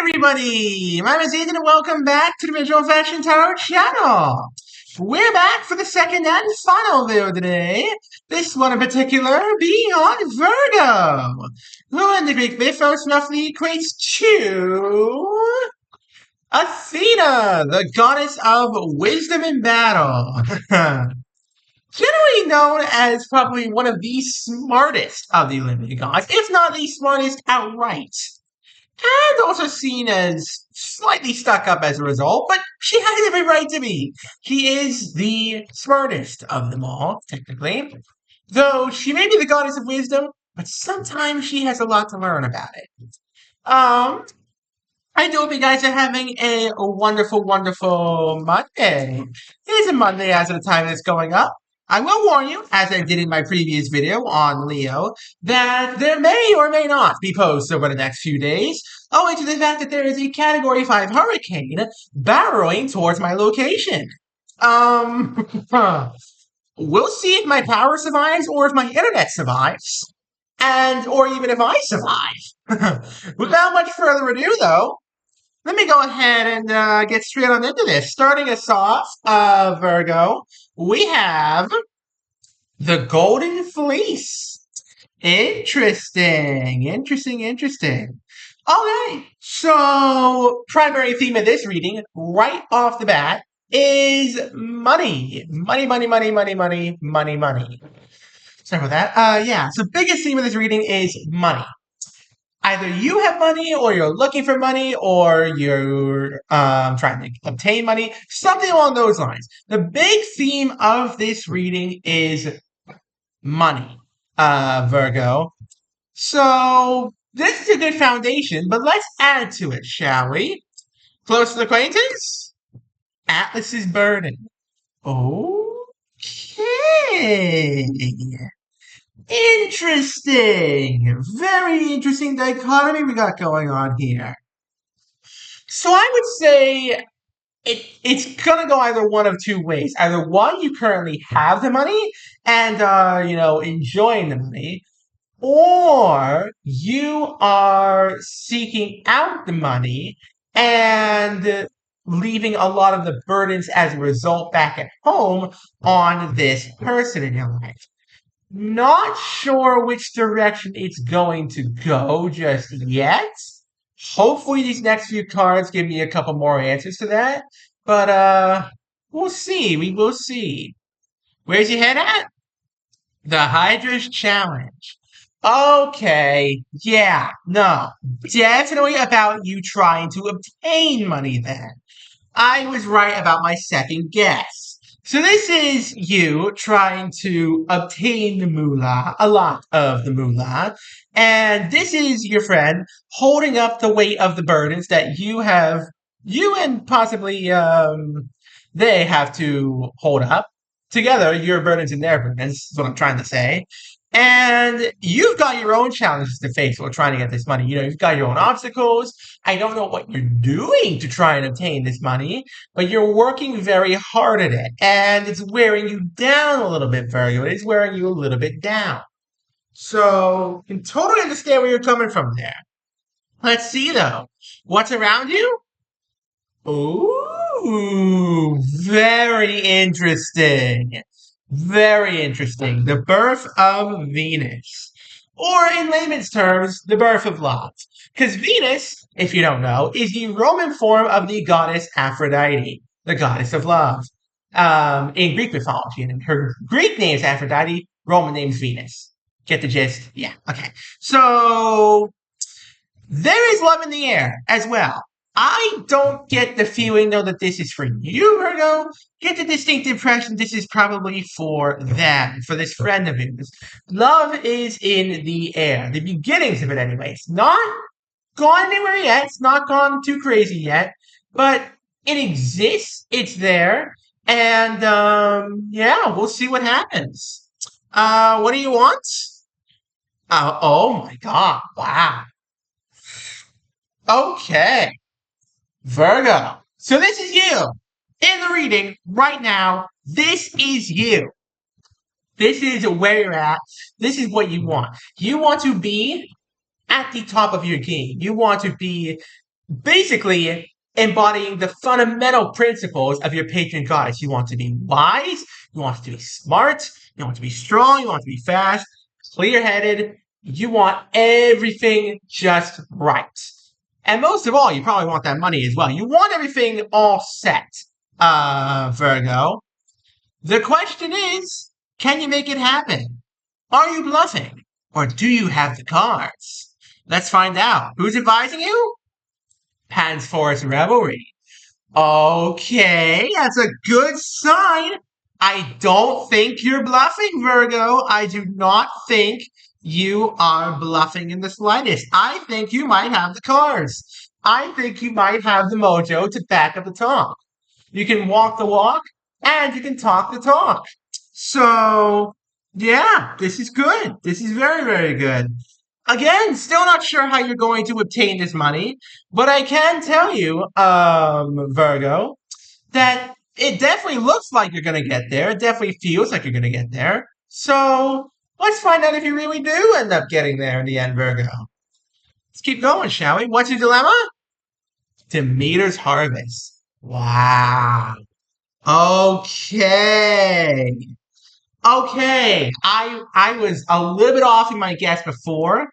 everybody! My name is Ethan and welcome back to the WHIRLWIND channel. We're back for the second and final video today. This one in particular being on Virgo, who in the Greek mythos roughly equates to Athena, the goddess of wisdom in battle. Generally known as probably one of the smartest of the Olympic gods, if not the smartest outright. And also seen as slightly stuck up as a result, but she has every right to be. She is the smartest of them all, technically. Though she may be the goddess of wisdom, but sometimes she has a lot to learn about it. I do hope you guys are having a wonderful, wonderful Monday. It is a Monday as of the time it's going up. I will warn you, as I did in my previous video on Leo, that there may or may not be posts over the next few days, owing to the fact that there is a Category 5 hurricane barreling towards my location. We'll see if my power survives or if my internet survives, or even if I survive. Without much further ado, though, let me go ahead and get straight on into this. Starting us off, Virgo, we have the Golden Fleece. Interesting. Okay, so primary theme of this reading, right off the bat, is money. Money. Sorry about that. Yeah, so biggest theme of this reading is money. Either you have money, or you're looking for money, or you're trying to obtain money, something along those lines. The big theme of this reading is money, Virgo. So this is a good foundation, but let's add to it, shall we? Close acquaintance? Atlas's burden. Okay. Interesting. Very interesting dichotomy we got going on here. So I would say it's gonna go either one of two ways. Either one, you currently have the money and enjoying the money, or you are seeking out the money and leaving a lot of the burdens as a result back at home on this person in your life. Not sure which direction it's going to go just yet. Hopefully these next few cards give me a couple more answers to that. But we'll see. We will see. Where's your head at? The Hydra's Challenge. Okay. Yeah. No. Definitely about you trying to obtain money then. I was right about my second guess. So this is you trying to obtain the moolah, a lot of the moolah, and this is your friend holding up the weight of the burdens that you and possibly they have to hold up. Together, your burdens and their burdens is what I'm trying to say. And you've got your own challenges to face while trying to get this money. You've got your own obstacles. I don't know what you're doing to try and obtain this money, but you're working very hard at it. And it's wearing you down a little bit, Virgo. It is wearing you a little bit down. So, I can totally understand where you're coming from there. Let's see, though. What's around you? Ooh, very interesting. Very interesting. The birth of Venus. Or in layman's terms, the birth of love. Because Venus, if you don't know, is the Roman form of the goddess Aphrodite, the goddess of love. In Greek mythology. And her Greek name is Aphrodite, Roman name is Venus. Get the gist? Yeah, okay. So, there is love in the air as well. I don't get the feeling, though, that this is for you, Virgo. Get the distinct impression this is probably for them, for this friend of yours. Love is in the air. The beginnings of it, anyway. It's not gone anywhere yet. It's not gone too crazy yet. But it exists. It's there. And, yeah, we'll see what happens. What do you want? Oh, my God. Wow. Okay. Virgo. So this is you. In the reading, right now, this is you. This is where you're at. This is what you want. You want to be at the top of your game. You want to be basically embodying the fundamental principles of your patron goddess. You want to be wise, you want to be smart, you want to be strong, you want to be fast, clear-headed. You want everything just right. And most of all, you probably want that money as well. You want everything all set, Virgo. The question is, can you make it happen? Are you bluffing? Or do you have the cards? Let's find out. Who's advising you? Pan's Forest Revelry. Okay, that's a good sign. I don't think you're bluffing, Virgo. I do not think you are bluffing in the slightest. I think you might have the cards. I think you might have the mojo to back up the talk. You can walk the walk and you can talk the talk. So, yeah, this is good. This is very, very good. Again, still not sure how you're going to obtain this money, but I can tell you, Virgo, that it definitely looks like you're going to get there. It definitely feels like you're going to get there. So let's find out if you really do end up getting there in the end, Virgo. Let's keep going, shall we? What's your dilemma? Demeter's Harvest. Wow. Okay. Okay. I was a little bit off in my guess before.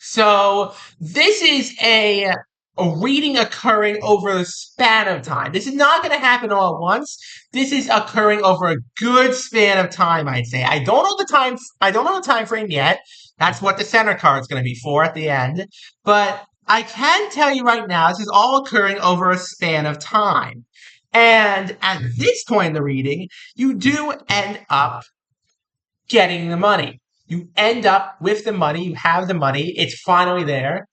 So this is a reading occurring over a span of time. This is not going to happen all at once. This is occurring over a good span of time, I'd say. I don't know the time. I don't know the time frame yet. That's what the center card is going to be for at the end. But I can tell you right now, this is all occurring over a span of time. And at this point in the reading, you do end up getting the money. You end up with the money. You have the money. It's finally there.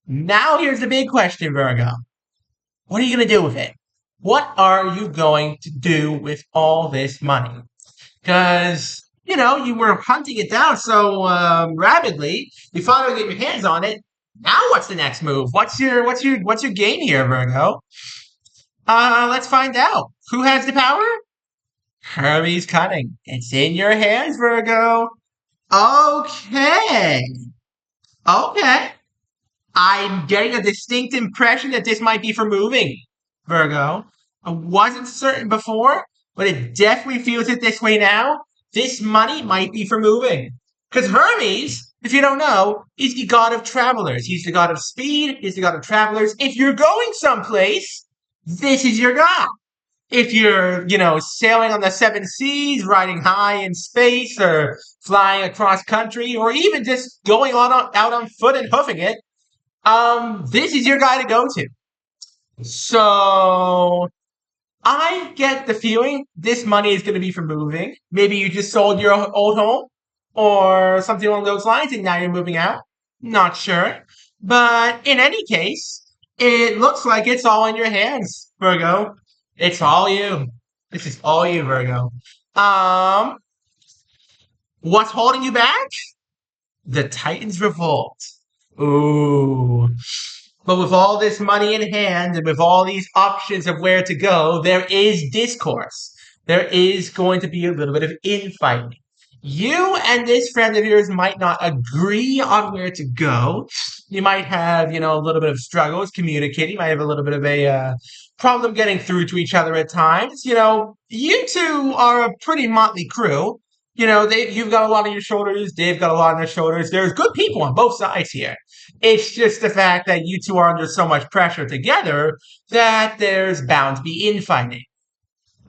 Now here's the big question, Virgo. What are you going to do with it? What are you going to do with all this money? Because, you were hunting it down so rapidly. You finally get your hands on it. Now what's the next move? What's your game here, Virgo? Let's find out. Who has the power? Hermes Cunning. It's in your hands, Virgo. Okay. Okay. I'm getting a distinct impression that this might be for moving, Virgo. I wasn't certain before, but it definitely feels it this way now. This money might be for moving. Because Hermes, if you don't know, is the god of travelers. He's the god of speed. He's the god of travelers. If you're going someplace, this is your god. If you're, sailing on the seven seas, riding high in space, or flying across country, or even just going out on foot and hoofing it, this is your guy to go to. So I get the feeling this money is going to be for moving. Maybe you just sold your old home or something along those lines and now you're moving out. Not sure. But in any case, it looks like it's all in your hands, Virgo. It's all you. This is all you, Virgo. What's holding you back? The Titans Revolt. Ooh. But with all this money in hand and with all these options of where to go, there is discourse. There is going to be a little bit of infighting. You and this friend of yours might not agree on where to go. You might have, a little bit of struggles communicating. You might have a little bit of a problem getting through to each other at times. You two are a pretty motley crew. You've got a lot on your shoulders. They've got a lot on their shoulders. There's good people on both sides here. It's just the fact that you two are under so much pressure together that there's bound to be infighting.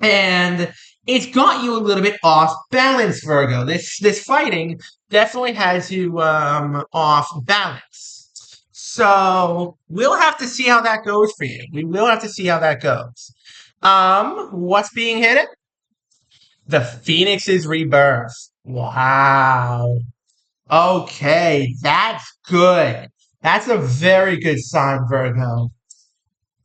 And it's got you a little bit off balance, Virgo. This fighting definitely has you off balance. So we'll have to see how that goes for you. We will have to see how that goes. What's being hidden? The Phoenix's rebirth. Wow. Okay, that's good. That's a very good sign, Virgo.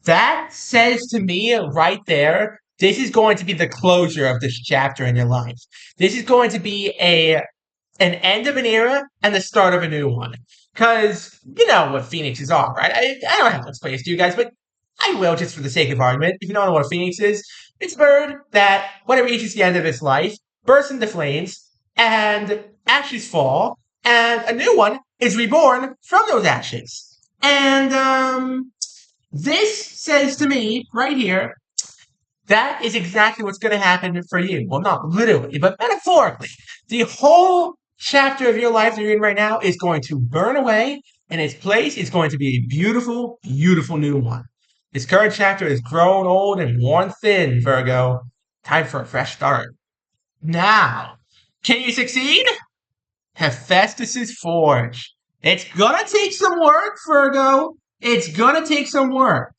That says to me right there, this is going to be the closure of this chapter in your life. This is going to be an end of an era and the start of a new one. Because you know what phoenixes are, right? I don't have to explain this to you guys, but I will just for the sake of argument. If you don't know what a phoenix is, it's a bird that, when it reaches the end of its life, bursts into flames, and ashes fall, and a new one is reborn from those ashes. And This says to me right here, that is exactly what's going to happen for you. Well, not literally, but metaphorically. The whole chapter of your life that you're in right now is going to burn away, and its place is going to be a beautiful, beautiful new one. This current chapter is grown old and worn thin, Virgo. Time for a fresh start. Now, can you succeed? Hephaestus's Forge. It's gonna take some work, Virgo. It's gonna take some work.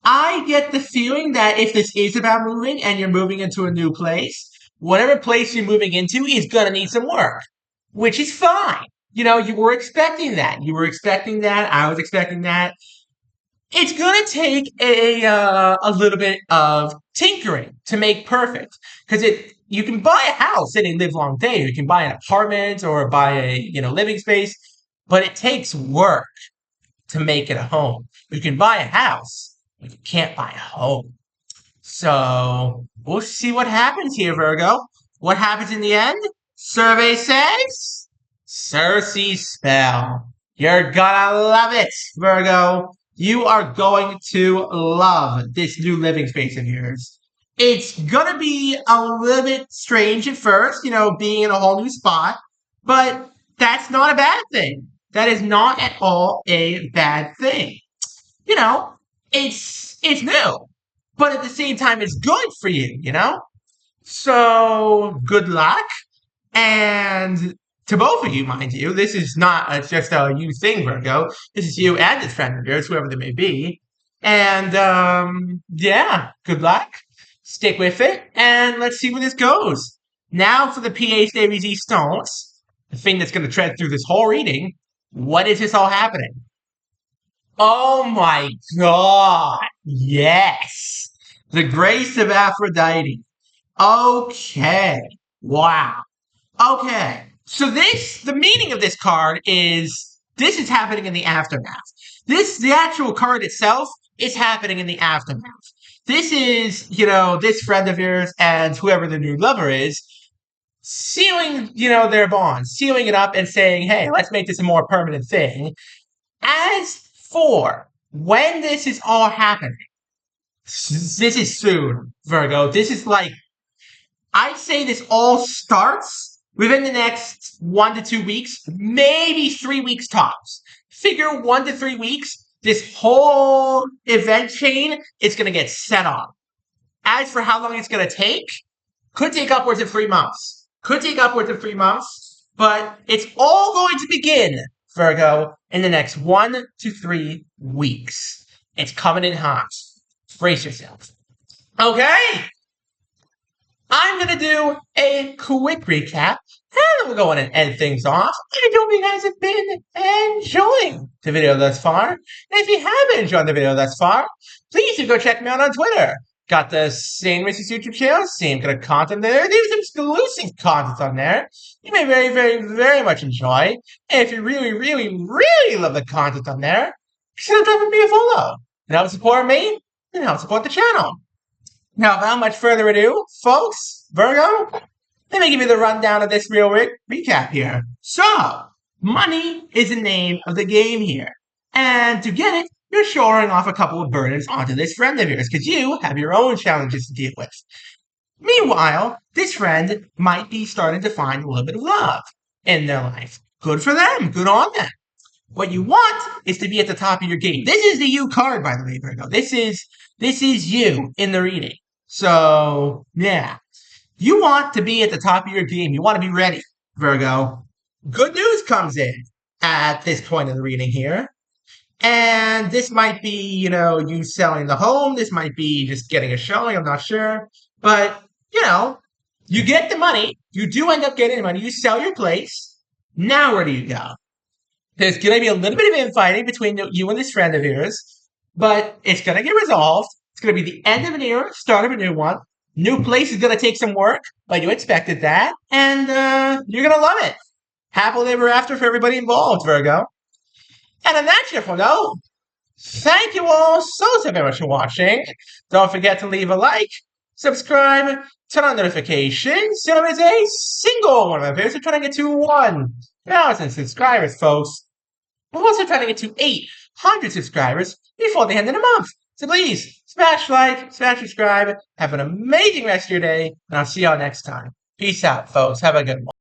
I get the feeling that if this is about moving and you're moving into a new place, whatever place you're moving into is going to need some work, which is fine. You were expecting that. You were expecting that. I was expecting that. It's going to take a little bit of tinkering to make perfect, because you can buy a house and live long day. You can buy an apartment or buy a living space, but it takes work to make it a home. You can buy a house, but you can't buy a home. So we'll see what happens here, Virgo. What happens in the end? Survey says Cersei's spell. You're gonna love it, Virgo. You are going to love this new living space of yours. It's gonna be a little bit strange at first, being in a whole new spot, but that's not a bad thing. That is not at all a bad thing. You know, it's new, but at the same time, it's good for you. So good luck, and to both of you, mind you, this is not just a you thing, Virgo. This is you and this friend of yours, whoever they may be. And yeah, good luck. Stick with it, and let's see where this goes. Now for the PA Series E Stones, the thing that's going to tread through this whole reading. What is this all happening? Oh my god! Yes! The Grace of Aphrodite. Okay. Wow. Okay. So the meaning of this card is this is happening in the aftermath. The actual card itself is happening in the aftermath. This is, this friend of yours and whoever the new lover is, sealing, their bond, sealing it up and saying, hey, let's make this a more permanent thing. As for when this is all happening, this is soon, Virgo. This is I'd say this all starts within the next 1 to 2 weeks, maybe 3 weeks tops. Figure 1 to 3 weeks, this whole event chain is going to get set off. As for how long it's going to take, could take upwards of 3 months. Could take upwards of 3 months, but it's all going to begin, Virgo, in the next 1 to 3 weeks. It's coming in hot. Brace yourself. Okay? I'm going to do a quick recap, and then we'll go in and end things off. I hope you guys have been enjoying the video thus far. And if you haven't enjoyed the video thus far, please do go check me out on Twitter. Got the same Mrs. YouTube channel, same kind of content there. There's some exclusive content on there you may very, very, very much enjoy. And if you really, really, really love the content on there, consider dropping me a follow. And help support me, and help support the channel. Now, without much further ado, folks, Virgo, let me give you the rundown of this real recap here. So, money is the name of the game here. And to get it, you're shoring off a couple of burdens onto this friend of yours, because you have your own challenges to deal with. Meanwhile, this friend might be starting to find a little bit of love in their life. Good for them. Good on them. What you want is to be at the top of your game. This is the you card, by the way, Virgo. This is you in the reading. So, yeah. You want to be at the top of your game. You want to be ready, Virgo. Good news comes in at this point in the reading here. And this might be, you selling the home. This might be just getting a showing. I'm not sure. But, you get the money. You do end up getting the money. You sell your place. Now where do you go? There's going to be a little bit of infighting between you and this friend of yours. But it's going to get resolved. It's going to be the end of an era, start of a new one. New place is going to take some work, but you expected that. And you're going to love it. Happily ever after for everybody involved, Virgo. And on that cheerful note, thank you all so very much for watching. Don't forget to leave a like, subscribe, turn on notifications. So there's a single one of my videos. We're trying to get to 1,000 subscribers, folks. We're also trying to get to 8 100 subscribers before the end of the month. So please, smash like, smash subscribe, have an amazing rest of your day, and I'll see y'all next time. Peace out, folks. Have a good one.